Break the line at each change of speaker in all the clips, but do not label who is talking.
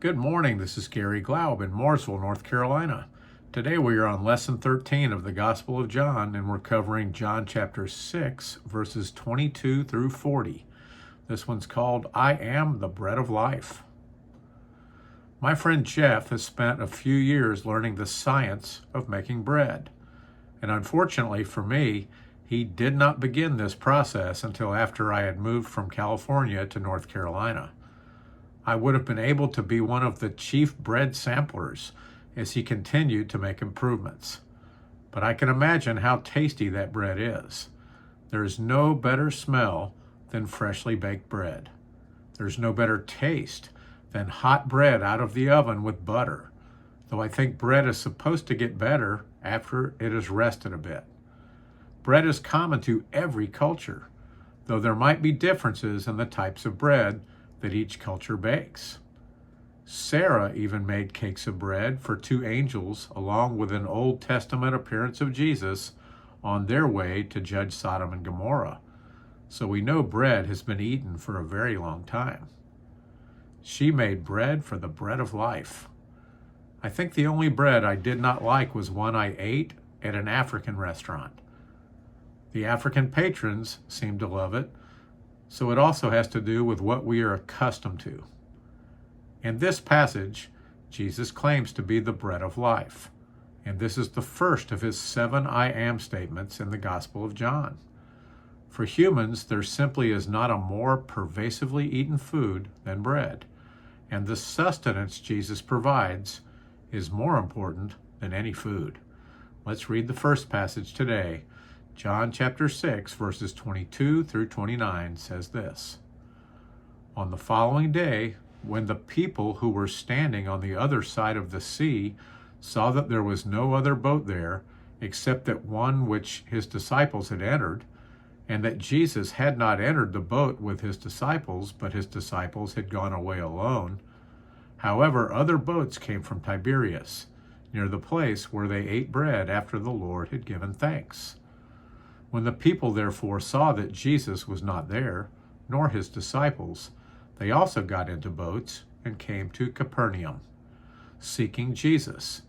Good morning, this is Garry Glaub in Mooresville, North Carolina. Today we are on Lesson 13 of the Gospel of John, and we're covering John chapter 6, verses 22 through 40. This one's called, I Am the Bread of Life. My friend Jeff has spent a few years learning the science of making bread. And unfortunately for me, he did not begin this process until after I had moved from California to North Carolina. I would have been able to be one of the chief bread samplers as he continued to make improvements. But I can imagine how tasty that bread is. There is no better smell than freshly baked bread. There's no better taste than hot bread out of the oven with butter, though I think bread is supposed to get better after it has rested a bit. Bread is common to every culture, though there might be differences in the types of bread that each culture bakes. Sarah even made cakes of bread for two angels along with an Old Testament appearance of Jesus on their way to judge Sodom and Gomorrah. So we know bread has been eaten for a very long time. She made bread for the bread of life. I think the only bread I did not like was one I ate at an African restaurant. The African patrons seemed to love it, so it also has to do with what we are accustomed to. In this passage, Jesus claims to be the bread of life, and this is the first of his 7 I am statements in the Gospel of John. For humans, there simply is not a more pervasively eaten food than bread, and the sustenance Jesus provides is more important than any food. Let's read the first passage today. John chapter 6, verses 22 through 29 says this. On the following day, when the people who were standing on the other side of the sea saw that there was no other boat there except that one which his disciples had entered, and that Jesus had not entered the boat with his disciples, but his disciples had gone away alone. However, other boats came from Tiberias, near the place where they ate bread after the Lord had given thanks. When the people therefore saw that Jesus was not there, nor his disciples, they also got into boats and came to Capernaum, seeking Jesus.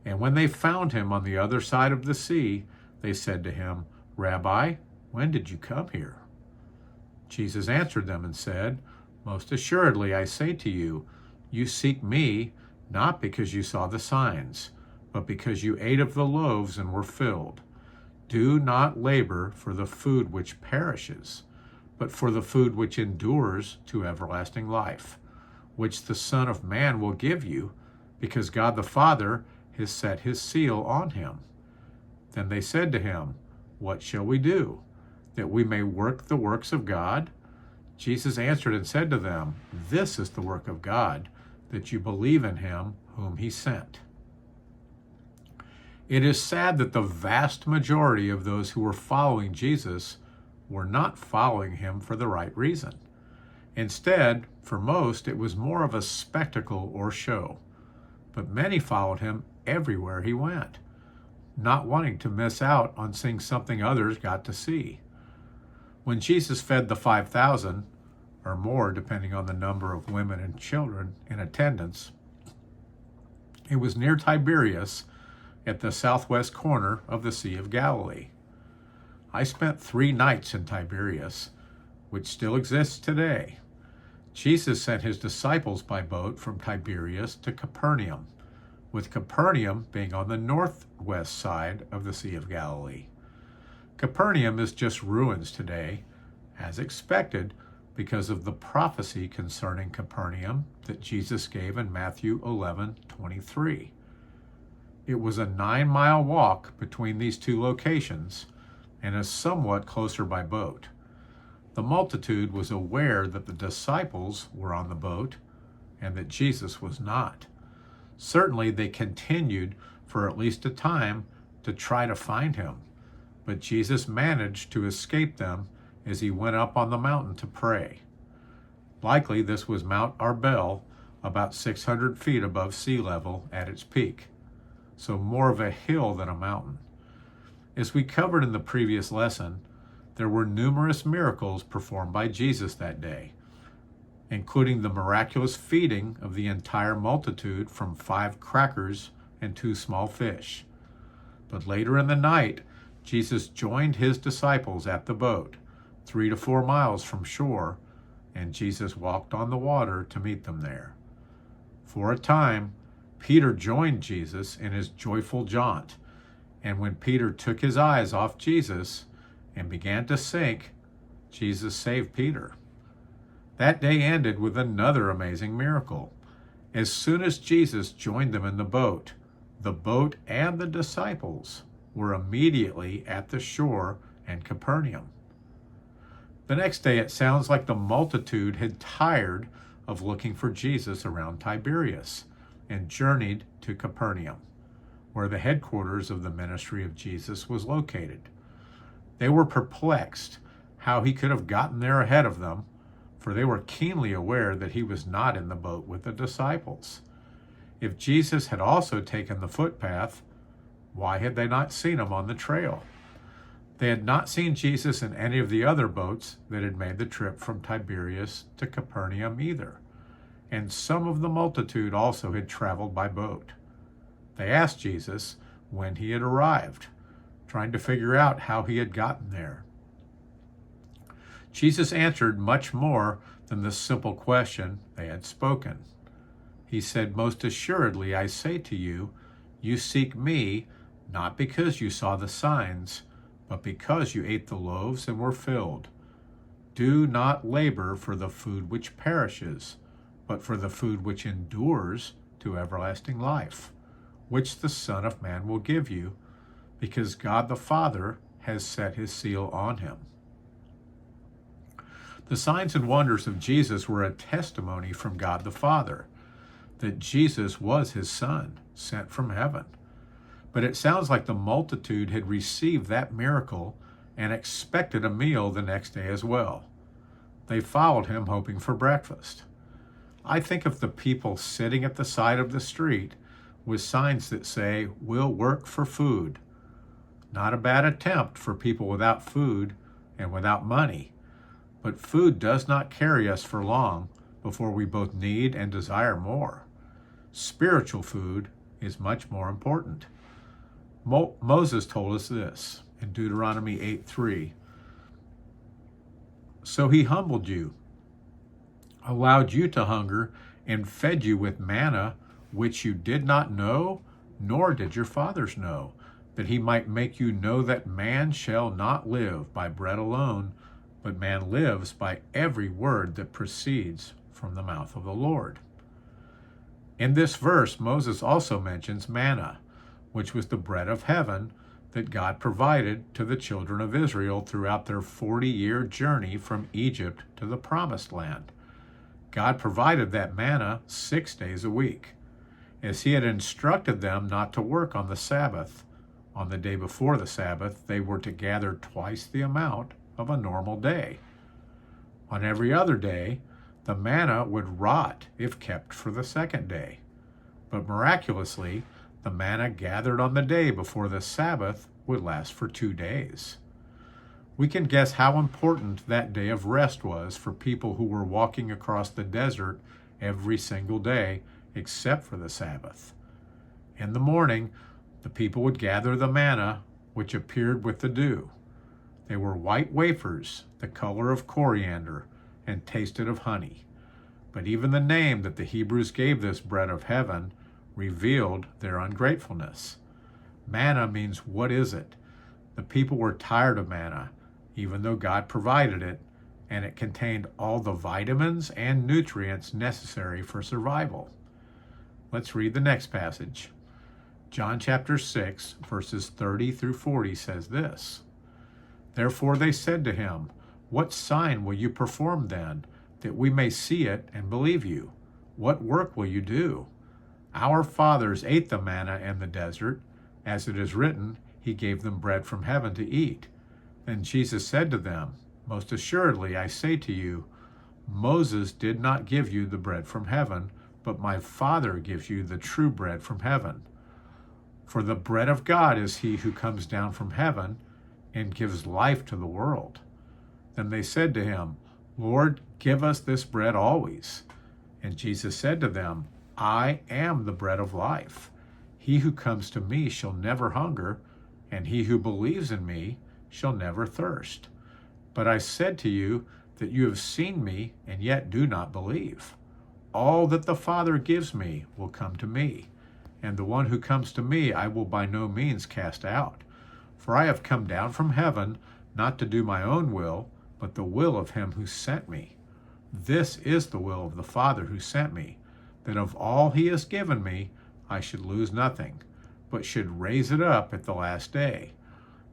And when they found him on the other side of the sea, they said to him, Rabbi, when did you come here? Jesus answered them and said, Most assuredly I say to you, you seek me not because you saw the signs, but because you ate of the loaves and were filled. Do not labor for the food which perishes, but for the food which endures to everlasting life, which the Son of Man will give you, because God the Father has set his seal on him. Then they said to him, What shall we do, that we may work the works of God? Jesus answered and said to them, This is the work of God, that you believe in him whom he sent. It is sad that the vast majority of those who were following Jesus were not following him for the right reason. Instead, for most, it was more of a spectacle or show. But many followed him everywhere he went, not wanting to miss out on seeing something others got to see. When Jesus fed the 5,000, or more depending on the number of women and children in attendance, it was near Tiberias at the southwest corner of the Sea of Galilee. I spent 3 nights in Tiberias, which still exists today. Jesus sent his disciples by boat from Tiberias to Capernaum, with Capernaum being on the northwest side of the Sea of Galilee. Capernaum is just ruins today, as expected, because of the prophecy concerning Capernaum that Jesus gave in Matthew 11:23. It was a 9-mile walk between these two locations and is somewhat closer by boat. The multitude was aware that the disciples were on the boat and that Jesus was not. Certainly they continued for at least a time to try to find him, but Jesus managed to escape them as he went up on the mountain to pray. Likely this was Mount Arbel, about 600 feet above sea level at its peak, so more of a hill than a mountain. As we covered in the previous lesson, there were numerous miracles performed by Jesus that day. including the miraculous feeding of the entire multitude from 5 crackers and 2 small fish. But later in the night, Jesus joined his disciples at the boat, 3 to 4 miles from shore, and Jesus walked on the water to meet them there. For a time, Peter joined Jesus in his joyful jaunt, and when Peter took his eyes off Jesus and began to sink, Jesus saved Peter. That day ended with another amazing miracle. As soon as Jesus joined them in the boat and the disciples were immediately at the shore in Capernaum. The next day, it sounds like the multitude had tired of looking for Jesus around Tiberias and journeyed to Capernaum, where the headquarters of the ministry of Jesus was located. They were perplexed how he could have gotten there ahead of them, for they were keenly aware that he was not in the boat with the disciples. If Jesus had also taken the footpath, why had they not seen him on the trail? They had not seen Jesus in any of the other boats that had made the trip from Tiberias to Capernaum either, and some of the multitude also had traveled by boat. They asked Jesus when he had arrived, trying to figure out how he had gotten there. Jesus answered much more than the simple question they had spoken. He said, "Most assuredly, I say to you, you seek me not because you saw the signs, but because you ate the loaves and were filled. Do not labor for the food which perishes, but for the food which endures to everlasting life, which the Son of Man will give you, because God the Father has set his seal on him." The signs and wonders of Jesus were a testimony from God the Father that Jesus was his Son, sent from heaven. But it sounds like the multitude had received that miracle and expected a meal the next day as well. They followed him hoping for breakfast. I think of the people sitting at the side of the street with signs that say, "We'll work for food." Not a bad attempt for people without food and without money. But food does not carry us for long before we both need and desire more. Spiritual food is much more important. Moses told us this in Deuteronomy 8:3. "So he humbled you, allowed you to hunger, and fed you with manna, which you did not know, nor did your fathers know, that he might make you know that man shall not live by bread alone, but man lives by every word that proceeds from the mouth of the Lord." In this verse, Moses also mentions manna, which was the bread of heaven that God provided to the children of Israel throughout their 40-year journey from Egypt to the Promised Land. God provided that manna 6 days a week, as he had instructed them not to work on the Sabbath. On the day before the Sabbath, they were to gather twice the amount of a normal day. On every other day, the manna would rot if kept for the second day. But miraculously, the manna gathered on the day before the Sabbath would last for 2 days. We can guess how important that day of rest was for people who were walking across the desert every single day except for the Sabbath. In the morning, the people would gather the manna, which appeared with the dew. They were white wafers, the color of coriander, and tasted of honey. But even the name that the Hebrews gave this bread of heaven revealed their ungratefulness. Manna means, what is it? The people were tired of manna, even though God provided it, and it contained all the vitamins and nutrients necessary for survival. Let's read the next passage. John chapter 6, verses 30 through 40 says this: "Therefore they said to him, 'What sign will you perform then, that we may see it and believe you? What work will you do? Our fathers ate the manna in the desert. As it is written, he gave them bread from heaven to eat.' Then Jesus said to them, 'Most assuredly I say to you, Moses did not give you the bread from heaven, but my Father gives you the true bread from heaven. For the bread of God is he who comes down from heaven and gives life to the world.' Then they said to him, 'Lord, Give us this bread always. And Jesus said to them, I am the bread of life. He who comes to me shall never hunger, and he who believes in me shall never thirst. But I said to you that you have seen me, and yet do not believe. All that the Father gives me will come to me, and the one who comes to me I will by no means cast out. For I have come down from heaven, not to do my own will, but the will of him who sent me. This is the will of the Father who sent me, that of all he has given me I should lose nothing, but should raise it up at the last day.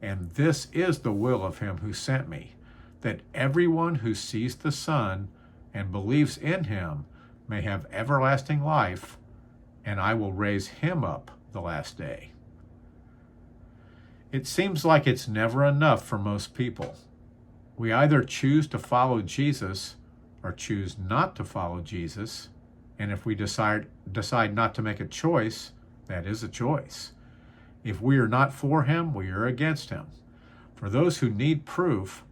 And this is the will of him who sent me, that everyone who sees the Son and believes in him may have everlasting life, and I will raise him up the last day. It seems like it's never enough for most people. We either choose to follow Jesus or choose not to follow Jesus, and if we decide not to make a choice, that is a choice. If we are not for him, we are against him. For those who need proof,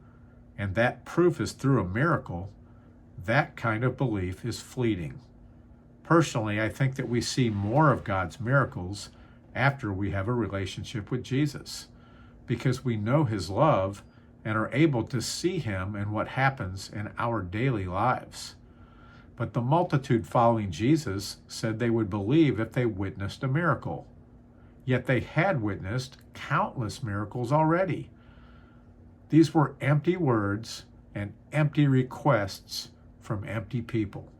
and that proof is through a miracle, that kind of belief is fleeting. Personally, I think that we see more of God's miracles after we have a relationship with Jesus, because we know his love and are able to see him in what happens in our daily lives. But the multitude following Jesus said they would believe if they witnessed a miracle. Yet they had witnessed countless miracles already. These were empty words and empty requests from empty people.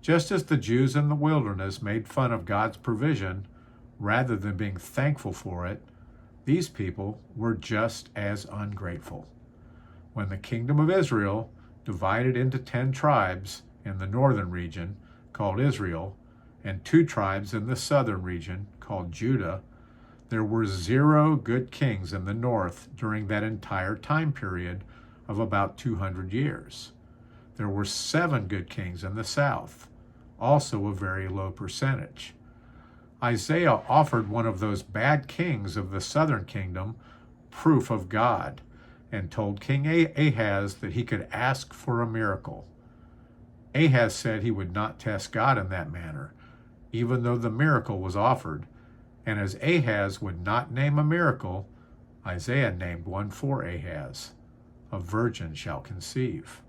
Just as the Jews in the wilderness made fun of God's provision rather than being thankful for it, these people were just as ungrateful. When the kingdom of Israel divided into 10 tribes in the northern region, called Israel, and 2 tribes in the southern region, called Judah, there were 0 good kings in the north during that entire time period of about 200 years. There were 7 good kings in the south, also a very low percentage. Isaiah offered one of those bad kings of the southern kingdom proof of God and told King Ahaz that he could ask for a miracle. Ahaz said he would not test God in that manner, even though the miracle was offered, and as Ahaz would not name a miracle, Isaiah named one for Ahaz. A virgin shall conceive.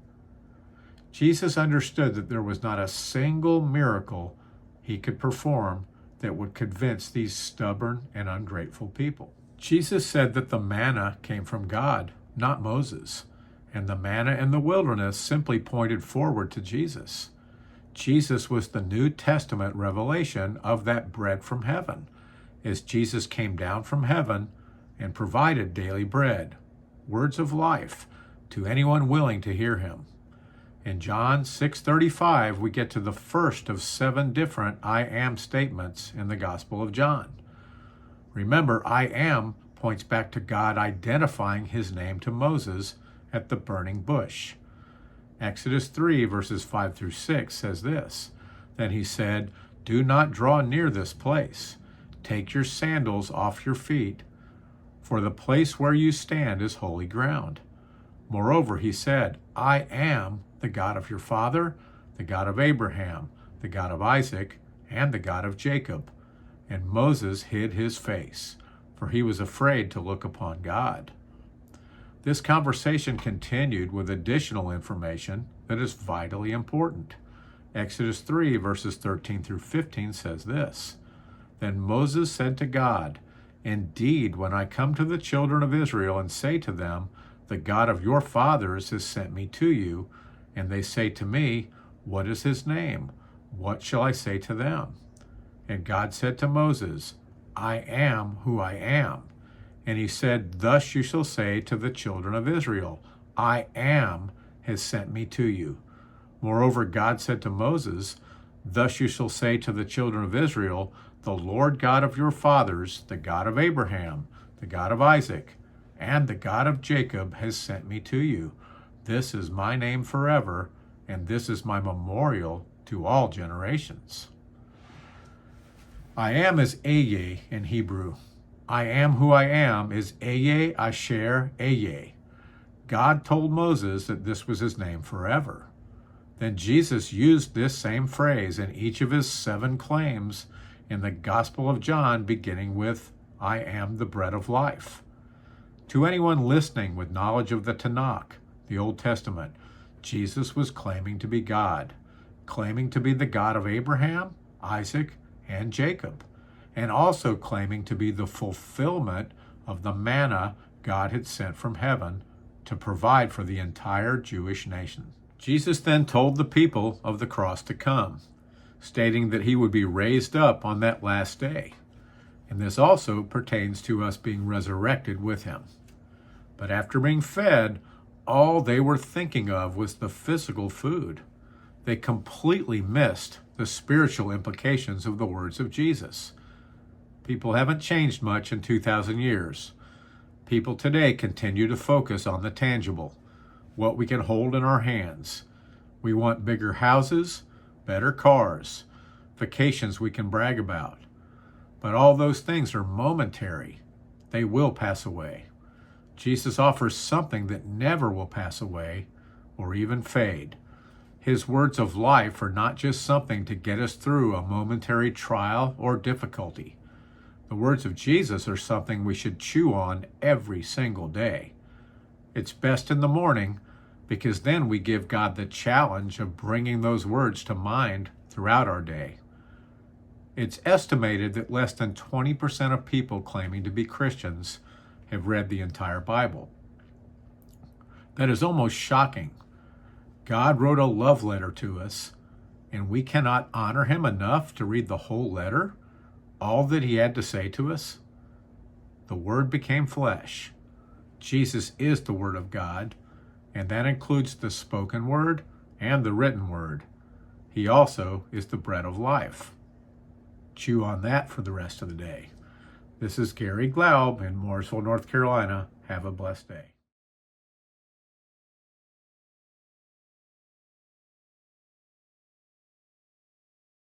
Jesus understood that there was not a single miracle he could perform that would convince these stubborn and ungrateful people. Jesus said that the manna came from God, not Moses, and the manna in the wilderness simply pointed forward to Jesus. Jesus was the New Testament revelation of that bread from heaven, as Jesus came down from heaven and provided daily bread, words of life, to anyone willing to hear him. In John 6:35, we get to the first of 7 different I am statements in the Gospel of John. Remember, I am points back to God identifying his name to Moses at the burning bush. Exodus 3, verses 5 through 6 says this, Then he said, Do not draw near this place. Take your sandals off your feet, for the place where you stand is holy ground. Moreover, he said, I am the God of your father, the God of Abraham, the God of Isaac, and the God of Jacob. And Moses hid his face, for he was afraid to look upon God. This conversation continued with additional information that is vitally important. Exodus 3, verses 13 through 15 says this, Then Moses said to God, Indeed, when I come to the children of Israel and say to them, The God of your fathers has sent me to you, and they say to me, What is his name? What shall I say to them? And God said to Moses, I am who I am. And he said, Thus you shall say to the children of Israel, I am has sent me to you. Moreover, God said to Moses, Thus you shall say to the children of Israel, The Lord God of your fathers, the God of Abraham, the God of Isaac, and the God of Jacob has sent me to you. This is my name forever, and this is my memorial to all generations. I am is Ehyeh in Hebrew. I am who I am is Ehyeh Asher Ehyeh. God told Moses that this was his name forever. Then Jesus used this same phrase in each of his 7 claims in the Gospel of John, beginning with, I am the bread of life. To anyone listening with knowledge of the Tanakh, the Old Testament, Jesus was claiming to be God, claiming to be the God of Abraham, Isaac, and Jacob, and also claiming to be the fulfillment of the manna God had sent from heaven to provide for the entire Jewish nation. Jesus then told the people of the cross to come, stating that he would be raised up on that last day. And this also pertains to us being resurrected with him. But after being fed, all they were thinking of was the physical food. They completely missed the spiritual implications of the words of Jesus. People haven't changed much in 2,000 years. People today continue to focus on the tangible, what we can hold in our hands. We want bigger houses, better cars, vacations we can brag about. But all those things are momentary. They will pass away. Jesus offers something that never will pass away or even fade. His words of life are not just something to get us through a momentary trial or difficulty. The words of Jesus are something we should chew on every single day. It's best in the morning because then we give God the challenge of bringing those words to mind throughout our day. It's estimated that less than 20% of people claiming to be Christians have read the entire Bible. That is almost shocking. God wrote a love letter to us, and we cannot honor him enough to read the whole letter, all that he had to say to us. The Word became flesh. Jesus is the Word of God, and that includes the spoken word and the written word. He also is the bread of life. Chew on that for the rest of the day. This is Garry Glaub in Mooresville, North Carolina. Have a blessed day.